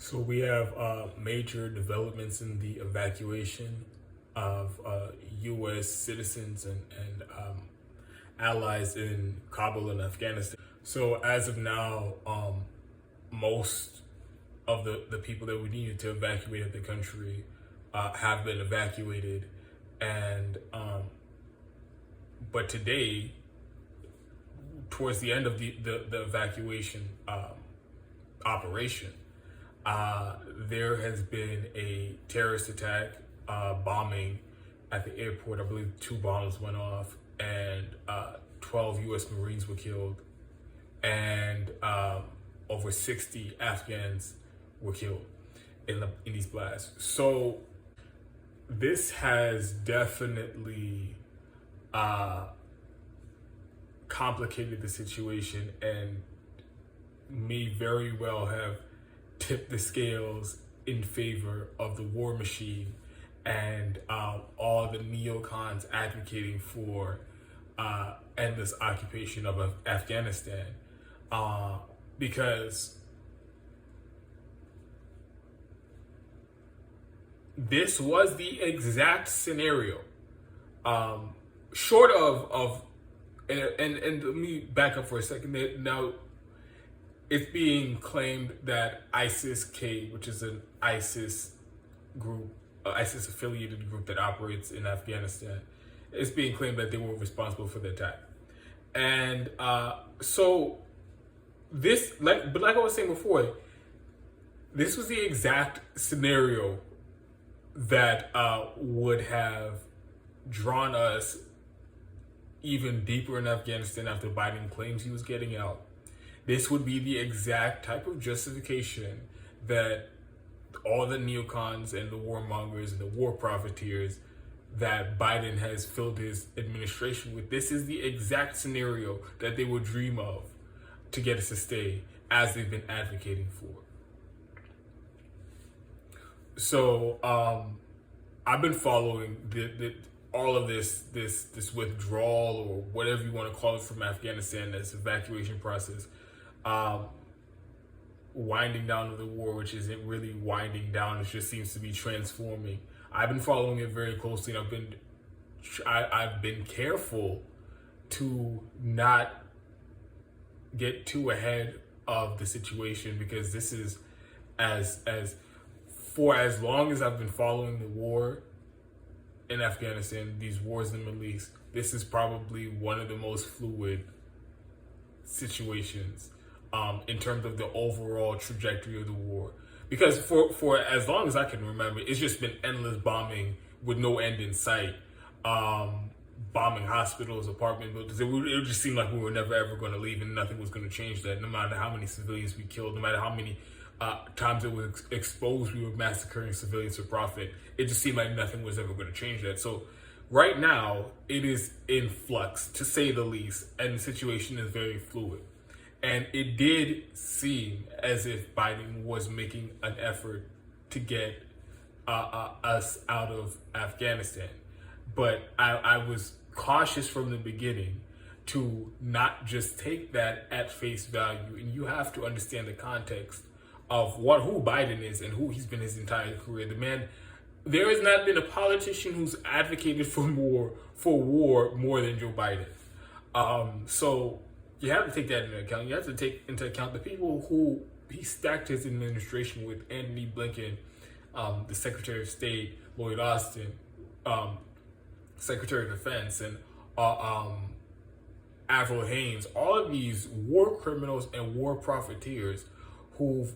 So we have major developments in the evacuation of U.S. citizens and allies in Kabul and Afghanistan. So as of now, most of the people that we needed to evacuate the country have been evacuated, and but today, towards the end of the evacuation operation, there has been a terrorist attack, bombing at the airport. I believe 2 bombs went off, and 12 U.S. Marines were killed, and over 60 Afghans were killed in these blasts. So this has definitely complicated the situation, and may very well have tipped the scales in favor of the war machine and all the neocons advocating for endless occupation of Afghanistan, because this was the exact scenario, short of and let me back up for a second. Now, it's being claimed that ISIS-K, which is an ISIS group, ISIS affiliated group that operates in Afghanistan, it's being claimed that they were responsible for the attack. And so this, like I was saying before, this was the exact scenario that would have drawn us even deeper in Afghanistan after Biden claims he was getting out. This would be the exact type of justification that all the neocons and the warmongers and the war profiteers that Biden has filled his administration with. This is the exact scenario that they would dream of to get us to stay, as they've been advocating for. So I've been following all of this withdrawal, or whatever you want to call it, from Afghanistan, this evacuation process, winding down of the war, which isn't really winding down, it just seems to be transforming. I've been following it very closely, and I've been careful to not get too ahead of the situation, because this is for as long as I've been following the war in Afghanistan, these wars in the Middle East, this is probably one of the most fluid situations in terms of the overall trajectory of the war. Because for as long as I can remember, it's just been endless bombing with no end in sight. Bombing hospitals, apartment buildings. It would just seem like we were never ever going to leave, and nothing was going to change that. No matter how many civilians we killed, no matter how many times it was exposed we were massacring civilians for profit, it just seemed like nothing was ever going to change that. So right now, it is in flux, to say the least, and the situation is very fluid. And it did seem as if Biden was making an effort to get us out of Afghanistan. But I was cautious from the beginning to not just take that at face value. And you have to understand the context of who Biden is and who he's been his entire career. The man, there has not been a politician who's advocated for war more than Joe Biden. So you have to take that into account. You have to take into account the people who he stacked his administration with: Anthony Blinken, the Secretary of State, Lloyd Austin, Secretary of Defense, and Avril Haines. All of these war criminals and war profiteers who've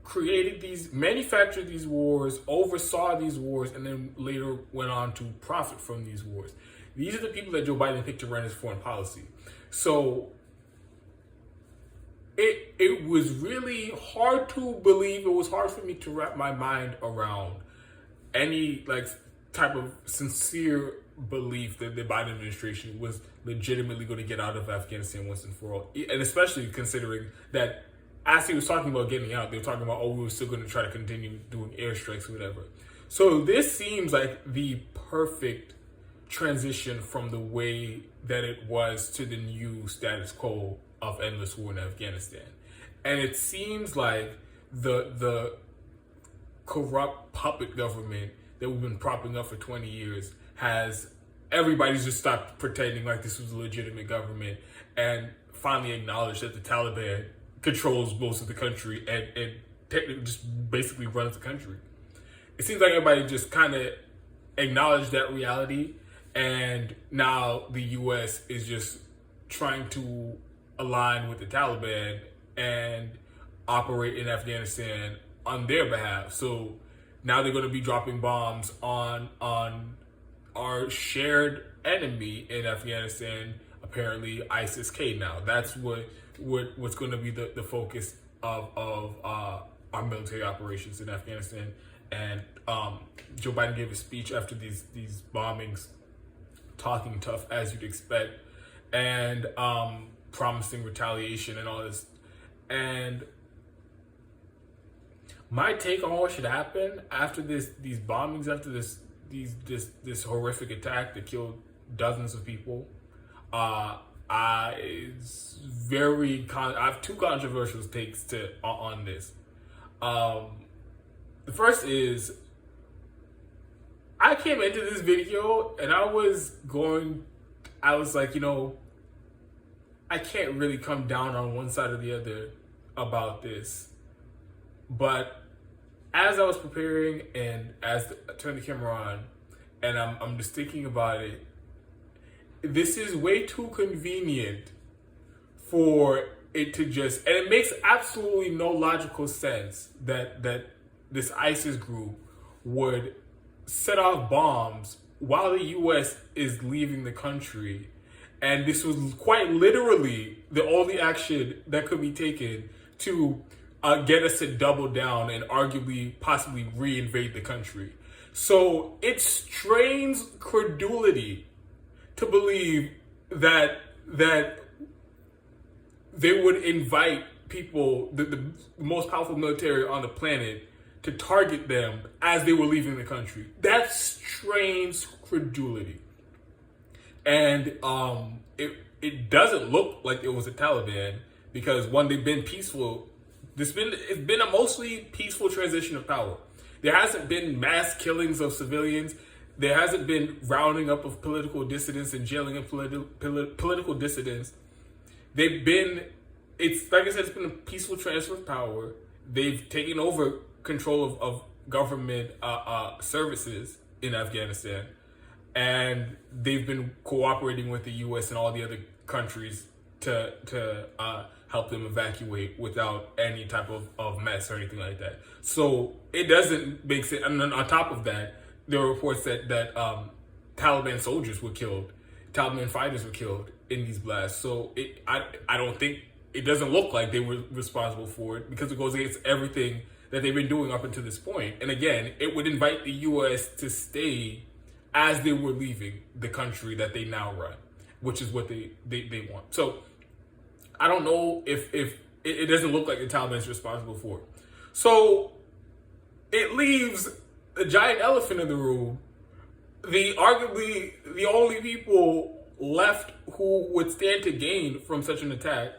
created these, manufactured these wars, oversaw these wars, and then later went on to profit from these wars. These are the people that Joe Biden picked to run his foreign policy. So it was really hard to believe. It was hard for me to wrap my mind around any type of sincere belief that the Biden administration was legitimately going to get out of Afghanistan once and for all. And especially considering that as he was talking about getting out, they were talking about, we were still going to try to continue doing airstrikes or whatever. So this seems like the perfect transition from the way that it was to the new status quo of endless war in Afghanistan. And it seems like the corrupt puppet government that we've been propping up for 20 years has everybody's just stopped pretending like this was a legitimate government and finally acknowledged that the Taliban controls most of the country and technically just basically runs the country. It seems like everybody just kind of acknowledged that reality, and now the U.S. is just trying to align with the Taliban and operate in Afghanistan on their behalf. So now they're going to be dropping bombs on our shared enemy in Afghanistan, apparently ISIS-K now. That's what's going to be the focus of our military operations in Afghanistan. And Joe Biden gave a speech after these bombings, talking tough as you'd expect, and promising retaliation and all this. And my take on what should happen after these bombings, after this horrific attack that killed dozens of people, I have two controversial takes on this. The first is, I came into this video and I was like, I can't really come down on one side or the other about this. But as I was preparing and as I turned the camera on, and I'm just thinking about it, this is way too convenient for it to just, and it makes absolutely no logical sense that this ISIS group would set off bombs while the U.S. is leaving the country. And this was quite literally the only action that could be taken to get us to double down and arguably, possibly reinvade the country. So it strains credulity to believe that they would invite people, the most powerful military on the planet, to target them as they were leaving the country. That strains credulity. And it doesn't look like it was the Taliban, because one, they've been peaceful. It's been a mostly peaceful transition of power. There hasn't been mass killings of civilians. There hasn't been rounding up of political dissidents and jailing of political dissidents. It's like I said, it's been a peaceful transfer of power. They've taken over control of government services in Afghanistan, and they've been cooperating with the U.S. and all the other countries to help them evacuate without any type of mess or anything like that. So it doesn't make sense. And then on top of that, there are reports that Taliban soldiers were killed, Taliban fighters were killed in these blasts. So I don't think, it doesn't look like they were responsible for it, because it goes against everything that they've been doing up until this point. And again, it would invite the U.S. to stay as they were leaving the country that they now run, which is what they want. So I don't know if it doesn't look like the Taliban is responsible for it. So it leaves the giant elephant in the room, arguably the only people left who would stand to gain from such an attack,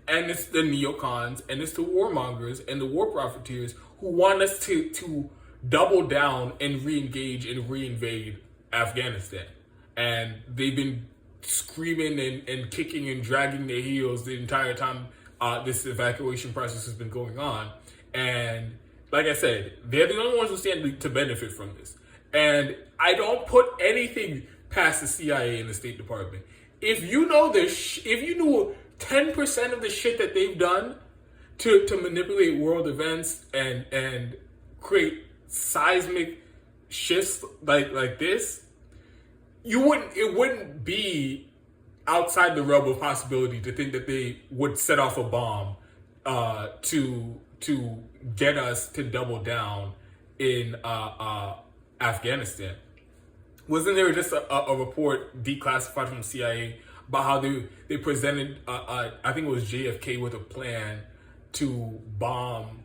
and it's the neocons, and it's the warmongers and the war profiteers who want us to double down and re-engage and reinvade Afghanistan. And they've been screaming and kicking and dragging their heels the entire time this evacuation process has been going on. And like I said, they're the only ones who stand to benefit from this. And I don't put anything past the CIA and the State Department. If you know this, if you knew 10% of the shit that they've done to manipulate world events and create seismic shifts like this, it wouldn't be outside the realm of possibility to think that they would set off a bomb to get us to double down in Afghanistan. Wasn't there just a report declassified from the CIA about how they presented, I think it was JFK, with a plan to bomb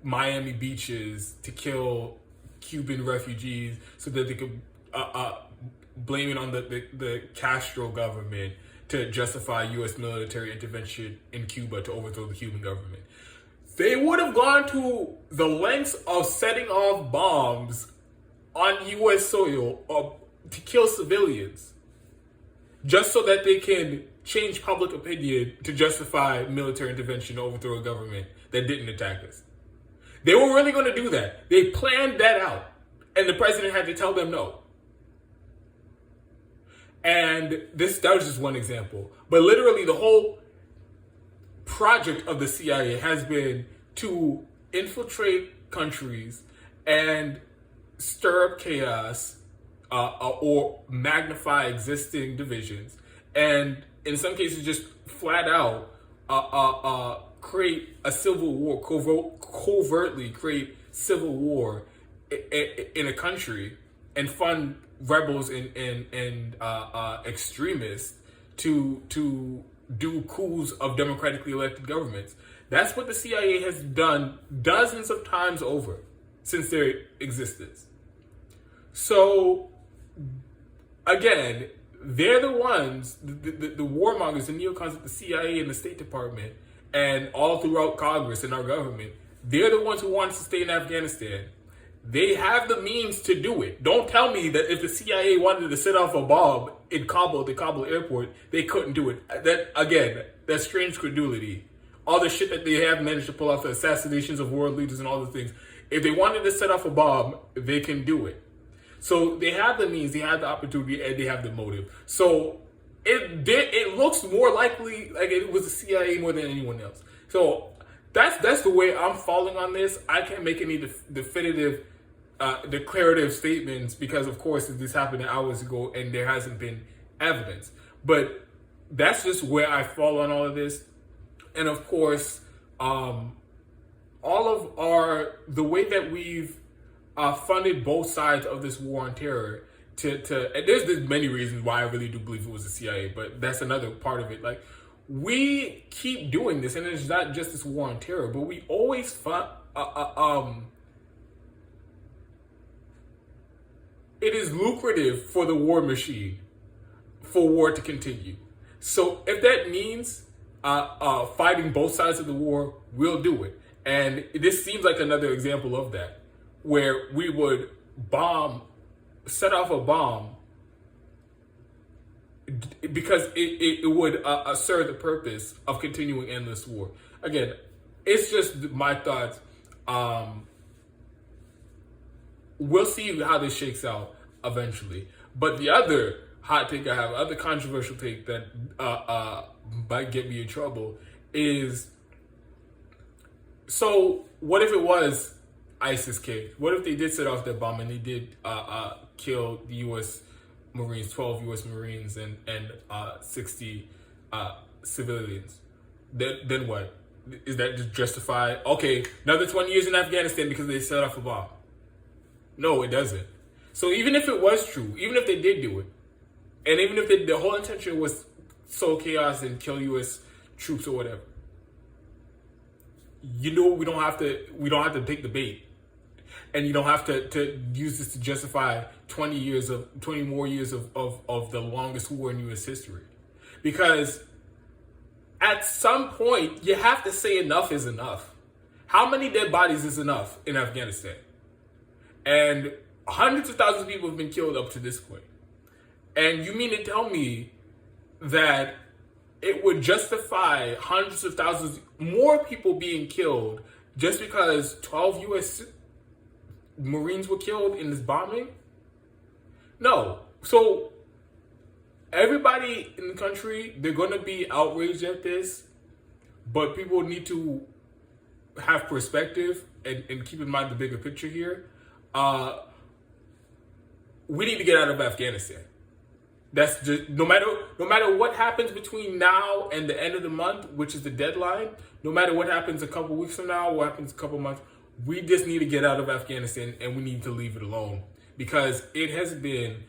Miami beaches to kill Cuban refugees so that they could blame it on the Castro government to justify U.S. military intervention in Cuba to overthrow the Cuban government. They would have gone to the lengths of setting off bombs on U.S. soil to kill civilians just so that they can change public opinion to justify military intervention to overthrow a government that didn't attack us. They were really going to do that. They planned that out. And the president had to tell them no. And that was just one example. But literally the whole project of the CIA has been to infiltrate countries and stir up chaos or magnify existing divisions. And in some cases just flat out create a civil war, covertly create civil war in a country and fund rebels and extremists to do coups of democratically elected governments. That's what the CIA has done dozens of times over since their existence. So, again, they're the ones, the warmongers, the neocons at the CIA and the State Department, and all throughout Congress and our government, they're the ones who want us to stay in Afghanistan. They have the means to do it. Don't tell me that if the CIA wanted to set off a bomb in Kabul, the Kabul airport, they couldn't do it. That's strange credulity. All the shit that they have managed to pull off, the assassinations of world leaders and all the things. If they wanted to set off a bomb, they can do it. So they have the means, they have the opportunity, and they have the motive. So it looks more likely like it was the CIA more than anyone else. So that's the way I'm falling on this. I can't make any definitive declarative statements because, of course, this happened hours ago and there hasn't been evidence. But that's just where I fall on all of this. And of course, all of the way that we've funded both sides of this war on terror and there's many reasons why I really do believe it was the CIA, but that's another part of it. Like, we keep doing this, and it's not just this war on terror, but we always it is lucrative for the war machine for war to continue. So if that means fighting both sides of the war, we'll do it. And this seems like another example of that, where we would set off a bomb because it would serve the purpose of continuing endless war. Again, it's just my thoughts. We'll see how this shakes out eventually. But the other hot take I have, other controversial take that might get me in trouble is, so what if it was ISIS-K? What if they did set off that bomb and they did kill the U.S. Marines, 12 U.S. Marines and 60 civilians? Then what? Is that just justify, okay, another 20 years in Afghanistan because they set off a bomb? No, it doesn't. So even if it was true, even if they did do it, and even if the whole intention was sow chaos and kill U.S. troops or whatever, we don't have to take the bait, and you don't have to use this to justify 20 more years of the longest war in U.S. history, because at some point you have to say enough is enough. How many dead bodies is enough in Afghanistan? And hundreds of thousands of people have been killed up to this point. And you mean to tell me that it would justify hundreds of thousands more people being killed just because 12 U.S. Marines were killed in this bombing? No. So everybody in the country, they're going to be outraged at this, but people need to have perspective and keep in mind the bigger picture here. We need to get out of Afghanistan. That's just, no matter what happens between now and the end of the month, which is the deadline, no matter what happens a couple weeks from now, what happens a couple months, we just need to get out of Afghanistan and we need to leave it alone, because it has been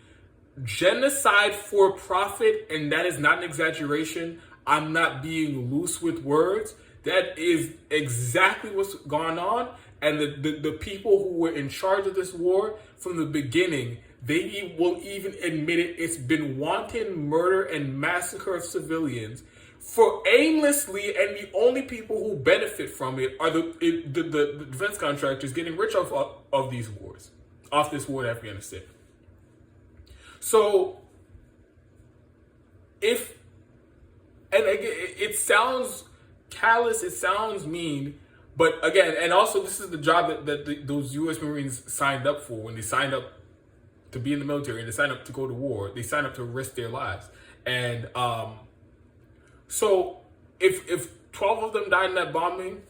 genocide for profit, and that is not an exaggeration. I'm not being loose with words. That is exactly what's gone on. And the people who were in charge of this war from the beginning, they will even admit it. It's been wanton murder and massacre of civilians for aimlessly, and the only people who benefit from it are the defense contractors getting rich of these wars, off this war in Afghanistan. So, and again, it sounds callous, it sounds mean, but again, and also this is the job that those U.S. Marines signed up for when they signed up to be in the military and they signed up to go to war. They signed up to risk their lives. And so if 12 of them died in that bombing,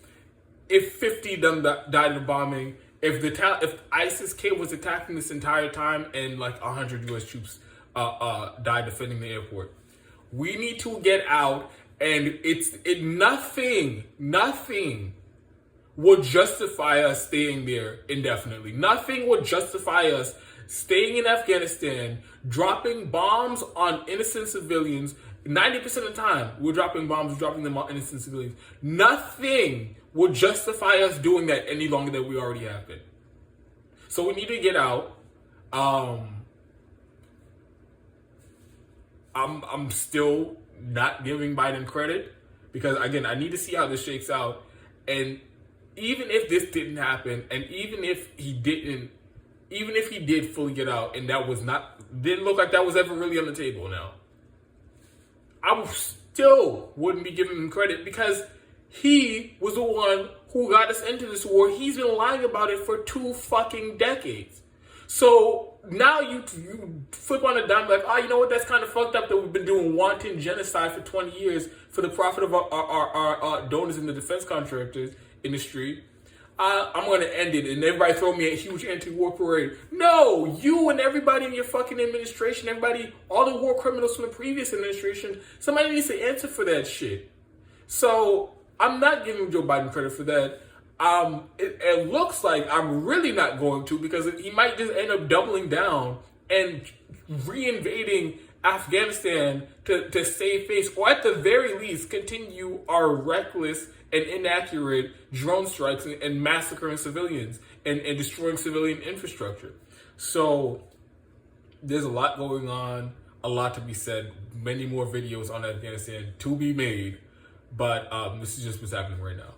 if 50 of them died in the bombing, if ISIS-K was attacking this entire time and like 100 U.S. troops died defending the airport, we need to get out, and nothing would justify us staying there indefinitely. Nothing would justify us staying in Afghanistan, dropping bombs on innocent civilians. 90% of the time, we're dropping them on innocent civilians. Nothing would justify us doing that any longer than we already have been. So we need to get out. I'm still not giving Biden credit because, again, I need to see how this shakes out. And even if this didn't happen, and even if he did fully get out, and didn't look like that was ever really on the table now, I still wouldn't be giving him credit because he was the one who got us into this war. He's been lying about it for 2 fucking decades. So now you flip on a dime like, you know what, that's kind of fucked up that we've been doing wanton genocide for 20 years for the profit of our donors in the defense contractors industry. I'm going to end it, and everybody throw me a huge anti-war parade. No, you and everybody in your fucking administration, all the war criminals from the previous administration, somebody needs to answer for that shit. So I'm not giving Joe Biden credit for that. It looks like I'm really not going to, because he might just end up doubling down and reinvading Afghanistan to save face, or at the very least continue our reckless and inaccurate drone strikes and massacring civilians and destroying civilian infrastructure. So there's a lot going on, a lot to be said, many more videos on Afghanistan to be made, but this is just what's happening right now.